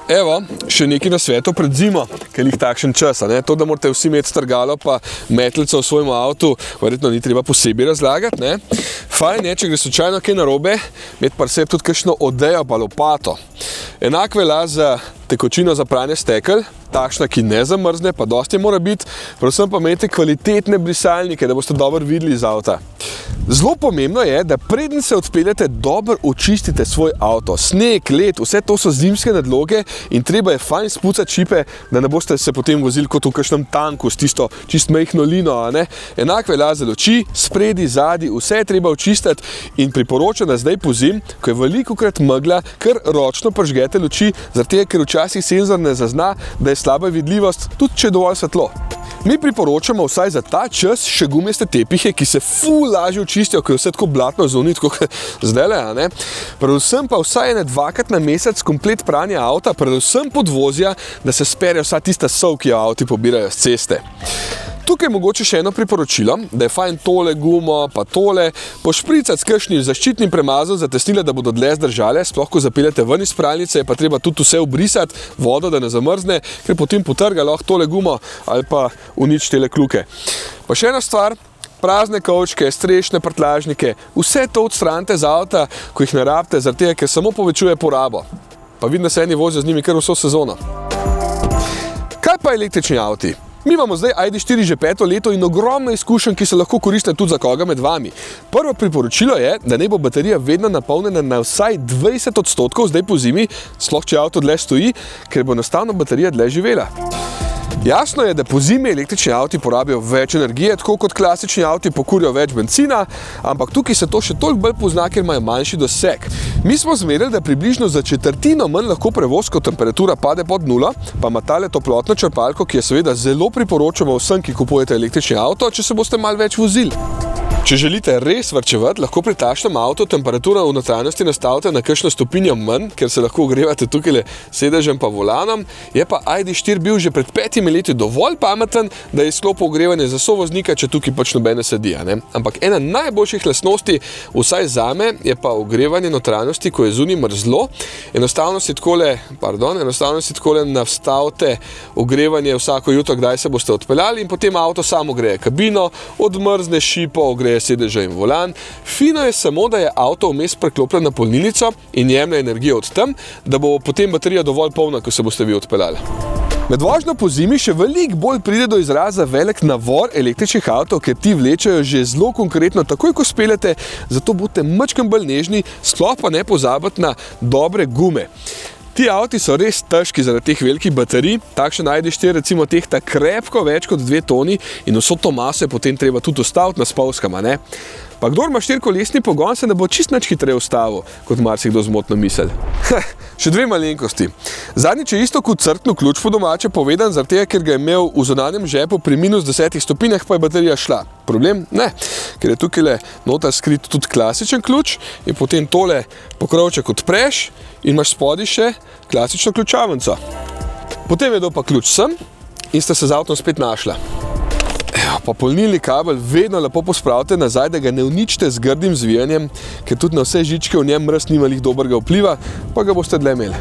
Evo, še nekaj na svetu pred zimo, ker jih takšen čas, ne? To, da morate vsi imeti strgalo pa metlico v svojem avtu, verjetno ni treba posebej razlagati, ne? Fajn je, če gre slučajno kaj narobe, imeti pa sebi tudi kakšno odejo pa lopato. Enak velja za tekočino za pranje stekel, takšna, ki ne zamrzne, pa dosti mora biti, predvsem pa imejte kvalitetne brisalnike, da boste dobro videli iz avta. Zelo pomembno je, da preden se odpeljete, dobro očistite svoj avto. Sneg, led, vse to so zimske nadloge in treba je fajn spucati čipe, da ne boste se potem vozili kot v kakšnem tanku s tisto čist majhno lino, ne? Enak velja za luči, spredi, zadi, vse je treba očistiti in priporočam, da zdaj pozim, ko je velikokrat megla, kar ročno prižgete luči, zaradi tega, ker včasih senzor ne zazna, da je slaba vidljivost, tudi če je dovolj svetlo. Mi priporočamo vsaj za ta čas še gumijaste tepihe, ki se ful lažje očistijo, ko je vse tako blatno zunaj, tako zdajle, a ne? Predvsem pa vsaj dvakrat na mesec komplet pranja avta, predvsem podvozja, da se spere vsa tista sol, ki jo avti pobirajo s ceste. Tukaj je mogoče še eno priporočilo, da je fajn tole gumo, pa tole, pošpricati s kakšnim zaščitnim premazom za tesnile, da bodo dlje zdržale, sploh ko zapeljete ven iz pralnice, je pa treba tudi vse obrisati, vodo, da ne zamrzne, ker potem potrga lahko tole gumo ali pa uniči tele kljuke. Pa še ena stvar, prazne kovčke, strešne prtljažnike, vse to odstranite z avta, ko jih ne rabite, zaradi tega, ker samo povečuje porabo. Pa vidim, da se eni vozijo z njimi kar vso sezono. Kaj pa električni avti? Mi imamo zdaj ID.4 že 5. leto in ogromno izkušenj, ki se lahko koriste tudi za koga med vami. Prvo priporočilo je, da naj bo baterija vedno napolnjena na vsaj 20% zdaj po zimi, sploh če avto dlje stoji, ker bo enostavno baterija dlje živela. Jasno je, da po zimi električni avti porabijo več energije, tako kot klasični avti pokurijo več bencina, ampak tukaj se to še toliko bolj pozna, ker imajo manjši doseg. Mi smo zmerili, da približno za četrtino manj lahko prevoz, ko temperatura pade pod 0, pa ima tale toplotno črpalko, ki je seveda zelo priporočamo vsem, ki kupujete električni avto, če se boste malo več vozili. Če želite res varčevati, lahko pri takšnem avtu temperaturo v notranjosti nastavite na kakšno stopinjo manj, ker se lahko ogrevate tukaj sedežem pa volanom. Je pa ID.4 bil že pred 5 leti dovolj pameten, da je izklopil ogrevanje za sovoznika, če tukaj pač nobene sedi, ne? Ampak ena najboljših lastnosti, vsaj zame, je pa ogrevanje notranjosti, ko je zunaj mrzlo. Enostavno si takole nastavite ogrevanje vsako jutro, kdaj se boste odpeljali in potem avto samo ogreje kabino, odmrzne šipo, ogreje sedeža in volan. Fino je samo, da je avto vmes preklopljen na polnilnico in jemlje energijo od tam, da bo potem baterija dovolj polna, ko se boste vi odpeljali. Med vožnjo po zimi še veliko bolj pride do izraza velik navor električnih avtov, ker ti vlečejo že zelo konkretno takoj, ko speljete, zato bodite majčkeno bolj nežni, sploh pa ne pozabiti na dobre gume. Ti avti so res težki zaradi teh velikih baterij, takšen ID.4 recimo tehta krepko več kot 2 toni in vso to maso je potem treba tudi ustaviti na spolskama, ne? Pa kdor ima 4-kolesni pogon, se ne bo čist nič hitreje ustavil, kot marsikdo zmotno misli. Še 2 malenkosti. Zadnjič je isto kot crknil ključ po domače povedan, zaradi tega, ker ga je imel v zunanjem žepu pri -10 stopinjah, pa je baterija šla. Problem? Ne, ker je tukaj noter skrit tudi klasičen ključ in potem tole pokrovček odpreš in imaš spodaj še klasično ključavnico. Potem je dal pa ključ sem in sta se z avtom spet našla. Pa polnilni kabel vedno lepo pospravite nazaj, da ga ne uničite z grdim zvijanjem, ker tudi na vse žičke v njem mraz nima lih dobrega vpliva, pa ga boste dlje imeli.